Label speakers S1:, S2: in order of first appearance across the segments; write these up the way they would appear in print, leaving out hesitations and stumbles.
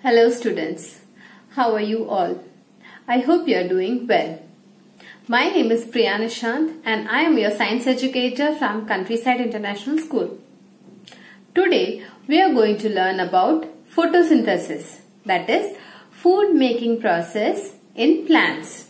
S1: Hello students, how are you all? I hope you are doing well. My name is Priya Nishant and I am your science educator from Countryside International School. Today we are going to learn about photosynthesis, that is food making process in plants.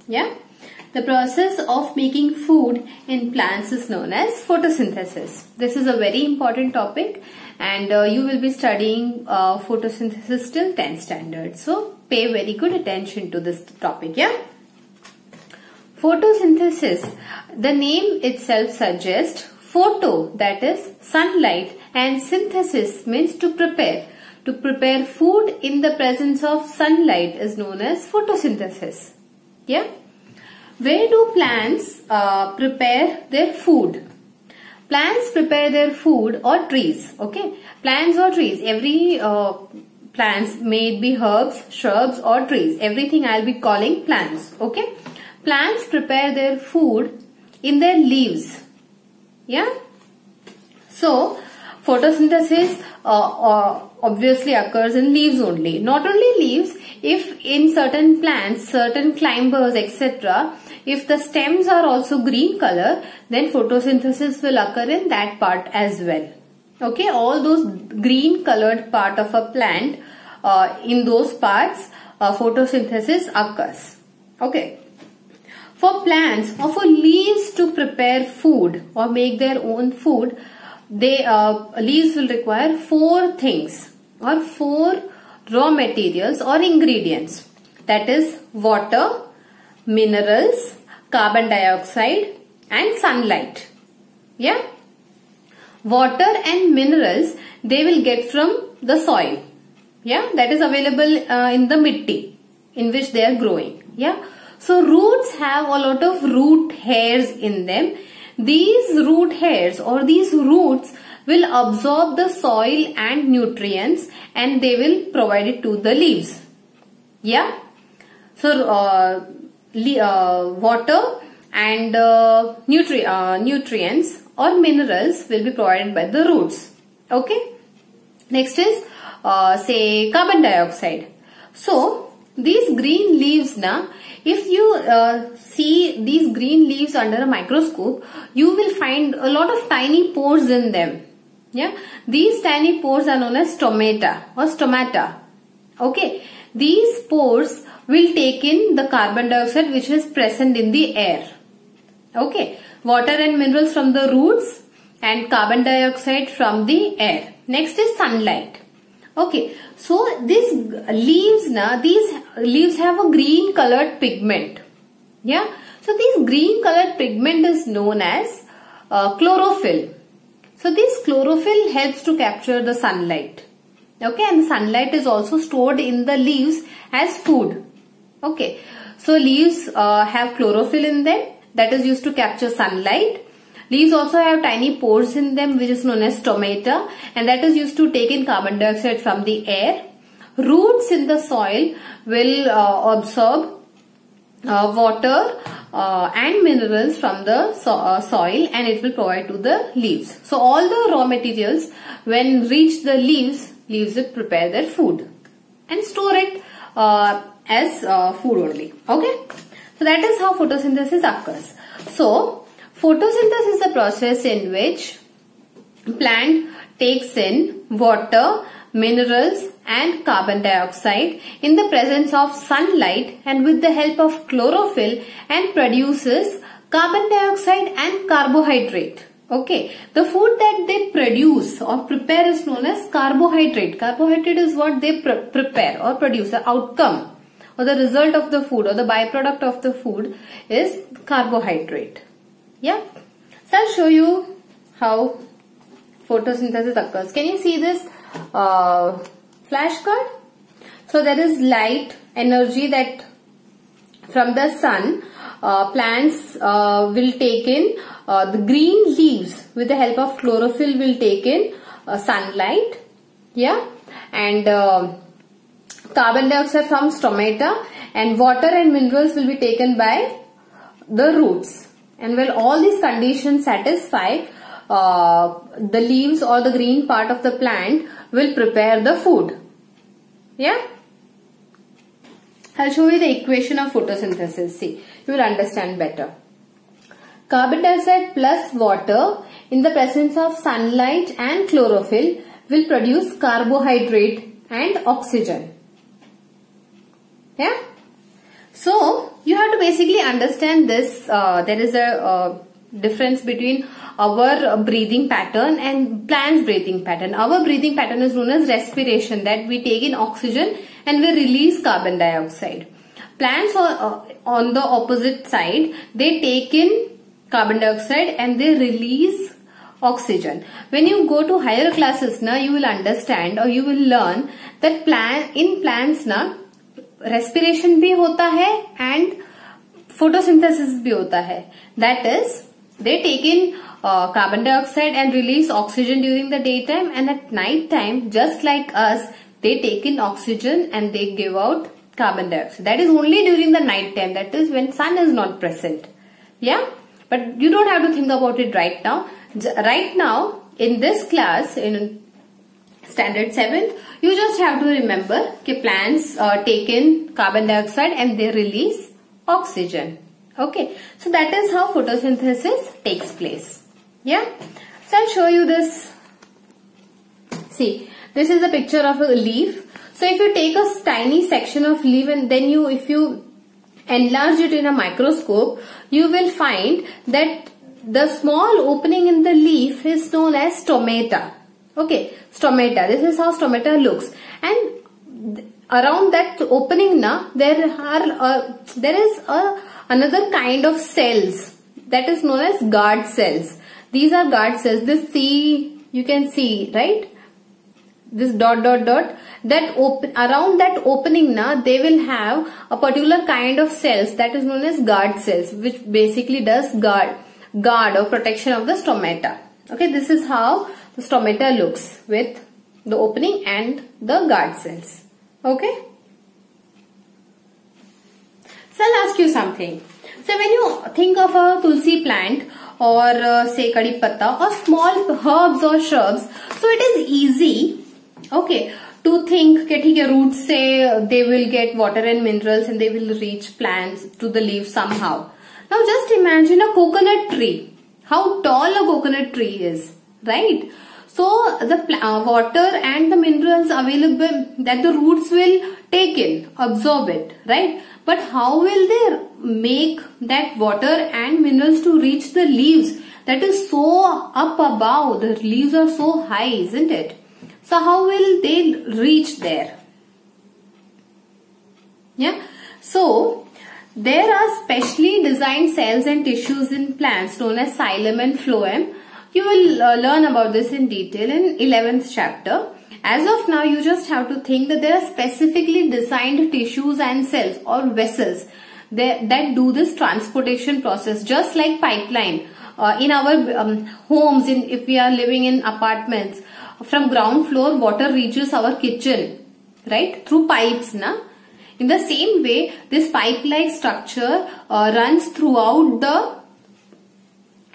S1: The process of making food in plants is known as photosynthesis. This is a very important topic and you will be studying photosynthesis till 10th standard. So pay very good attention to this topic. Photosynthesis, the name itself suggests photo, that is sunlight, and synthesis means to prepare. To prepare food in the presence of sunlight is known as photosynthesis. Where do plants prepare their food? Plants prepare their food or trees. Plants or trees. Every plants, may it be herbs, shrubs or trees. Everything I'll be calling plants. Plants prepare their food in their leaves. So photosynthesis obviously occurs in leaves only. Not only leaves, if in certain plants, certain climbers, etc., if the stems are also green color, then photosynthesis will occur in that part as well. All those green colored part of a plant, in those parts, photosynthesis occurs. For plants or for leaves to prepare food or make their own food, leaves will require 4 things or 4 raw materials or ingredients, that is water, minerals, carbon dioxide and sunlight. Water and minerals they will get from the soil, that is available in the mitti in which they are growing. So roots have a lot of root hairs in them. These root hairs or these roots will absorb the soil and nutrients and they will provide it to the leaves. So water and nutrients or minerals will be provided by the roots. Next is say carbon dioxide. So these green leaves now, if you see these green leaves under a microscope, you will find a lot of tiny pores in them. These tiny pores are known as stomata or stomata. These pores will take in the carbon dioxide which is present in the air. Water and minerals from the roots and carbon dioxide from the air. Next is sunlight. So these leaves now, these leaves have a green colored pigment. So this green colored pigment is known as chlorophyll. So this chlorophyll helps to capture the sunlight. And the sunlight is also stored in the leaves as food. So leaves have chlorophyll in them that is used to capture sunlight. Leaves also have tiny pores in them which is known as stomata and that is used to take in carbon dioxide from the air. Roots in the soil will absorb water and minerals from the soil and it will provide to the leaves. So all the raw materials when reach the leaves will prepare their food and store it as food only. So that is how photosynthesis occurs. So photosynthesis is a process in which plant takes in water, minerals and carbon dioxide in the presence of sunlight and with the help of chlorophyll and produces carbon dioxide and carbohydrate. The food that they produce or prepare is known as carbohydrate. Carbohydrate is what they prepare or produce. The outcome or the result of the food or the byproduct of the food is carbohydrate. So I'll show you how photosynthesis occurs. Can you see this flashcard? So there is light energy that from the sun plants will take in the green leaves with the help of chlorophyll will take in sunlight. And carbon dioxide from stomata and water and minerals will be taken by the roots. And when all these conditions satisfy, the leaves or the green part of the plant will prepare the food. Yeah. I'll show you the equation of photosynthesis. See, you will understand better. Carbon dioxide plus water in the presence of sunlight and chlorophyll will produce carbohydrate and oxygen. Yeah. So, you have to basically understand this. There is a difference between our breathing pattern and plant's breathing pattern. Our breathing pattern is known as respiration, that we take in oxygen and we release carbon dioxide. Plants on the opposite side, they take in carbon dioxide and they release oxygen. When you go to higher classes, you will understand or you will learn that in plants respiration भी होता है and photosynthesis भी होता है. That is, they take in carbon dioxide and release oxygen during the daytime, and at night time, just like us, they take in oxygen and they give out carbon dioxide. That is only during the night time. That is when sun is not present. Yeah. But you don't have to think about it right now. Right now, in this class, in standard 7th, you just have to remember that plants take in carbon dioxide and they release oxygen. Okay. So that is how photosynthesis takes place. Yeah. So I'll show you this. See, this is a picture of a leaf. So if you take a tiny section of leaf and then if you enlarge it in a microscope, you will find that the small opening in the leaf is known as stomata. Okay, stomata. This is how stomata looks. And around that opening there is another kind of cells that is known as guard cells. These are guard cells. This you can see, right? This dot. That around that opening they will have a particular kind of cells that is known as guard cells, which basically does guard or protection of the stomata. Okay, this is how the stomata looks with the opening and the guard cells. Okay. So I'll ask you something. So when you think of a tulsi plant or say kadi patta or small herbs or shrubs, so it is easy, okay, to think that roots say they will get water and minerals and they will reach plants to the leaves somehow. Now just imagine a coconut tree. How tall a coconut tree is, right? So the water and the minerals available that the roots will take in, absorb it, right? But how will they make that water and minerals to reach the leaves? That is so up above. The leaves are so high, isn't it? So how will they reach there? Yeah. So there are specially designed cells and tissues in plants known as xylem and phloem. You will learn about this in detail in 11th chapter. As of now, you just have to think that there are specifically designed tissues and cells or vessels that do this transportation process, just like pipeline. In our homes, if we are living in apartments, from ground floor, water reaches our kitchen, right? Through pipes, In the same way, this pipe-like structure runs throughout the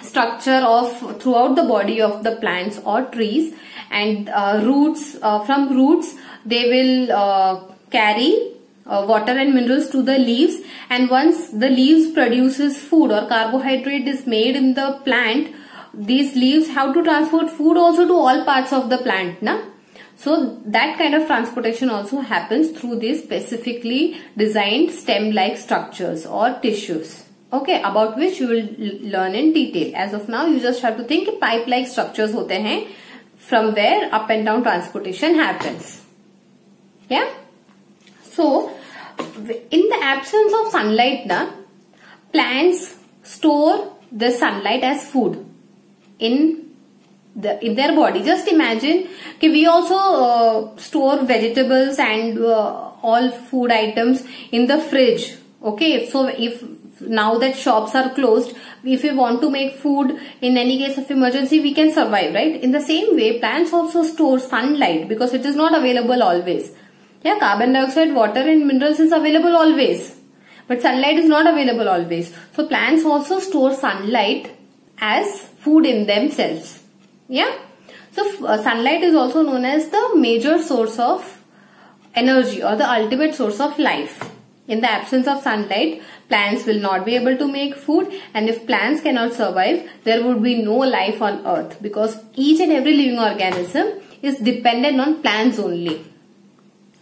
S1: throughout the body of the plants or trees, and from roots they will carry water and minerals to the leaves, and once the leaves produces food or carbohydrate is made in the plant, these leaves have to transport food also to all parts of the plant, So that kind of transportation also happens through these specifically designed stem-like structures or tissues. Okay, about which you will learn in detail. As of now, you just have to think pipe-like structures hote hain, from where up and down transportation happens. Yeah. So, in the absence of sunlight, plants store the sunlight as food in their body. Just imagine we also store vegetables and all food items in the fridge. Okay, so if now that shops are closed, if we want to make food in any case of emergency, we can survive, right? In the same way, plants also store sunlight because it is not available always. Yeah, carbon dioxide, water and minerals is available always, but sunlight is not available always. So plants also store sunlight as food in themselves. Yeah. So sunlight is also known as the major source of energy or the ultimate source of life. In the absence of sunlight, plants will not be able to make food, and if plants cannot survive, there would be no life on earth, because each and every living organism is dependent on plants only.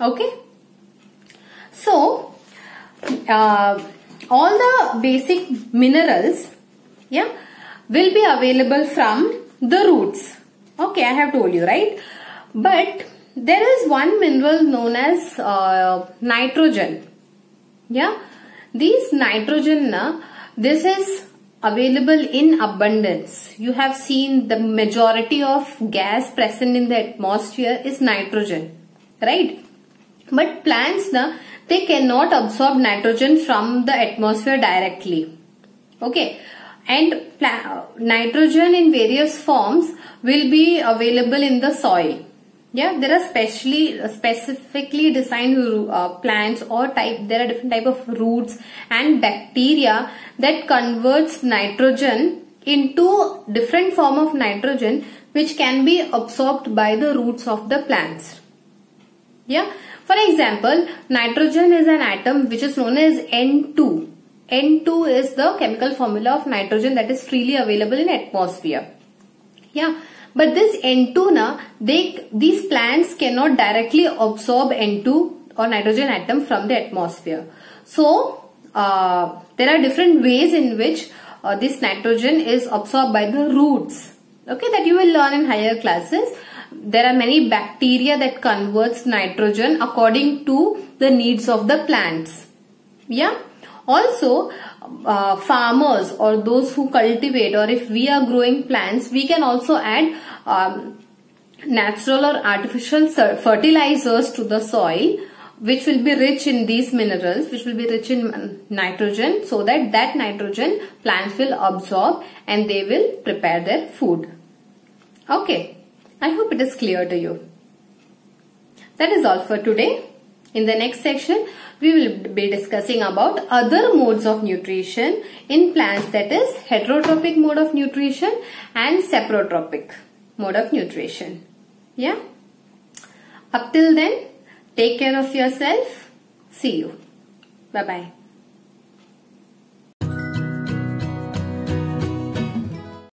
S1: Okay. So, all the basic minerals, yeah, will be available from the roots. Okay, I have told you, right? But there is one mineral known as nitrogen. Yeah, these nitrogen, this is available in abundance. You have seen the majority of gas present in the atmosphere is nitrogen, right? But plants, they cannot absorb nitrogen from the atmosphere directly. Okay, and nitrogen in various forms will be available in the soil. Yeah, there are specifically designed plants or there are different type of roots and bacteria that converts nitrogen into different form of nitrogen which can be absorbed by the roots of the plants. Yeah, for example, nitrogen is an atom which is known as N2. N2 is the chemical formula of nitrogen that is freely available in atmosphere. Yeah. But this N2, these plants cannot directly absorb N2 or nitrogen atom from the atmosphere. So, there are different ways in which this nitrogen is absorbed by the roots. Okay, that you will learn in higher classes. There are many bacteria that converts nitrogen according to the needs of the plants. Yeah. Also, farmers or those who cultivate, or if we are growing plants, we can also add natural or artificial fertilizers to the soil, which will be rich in these minerals, which will be rich in nitrogen, so that nitrogen plants will absorb and they will prepare their food. Okay, I hope it is clear to you. That is all for today. In the next section, we will be discussing about other modes of nutrition in plants, that is heterotrophic mode of nutrition and saprotrophic mode of nutrition. Yeah. Up till then, take care of yourself. See you. Bye-bye.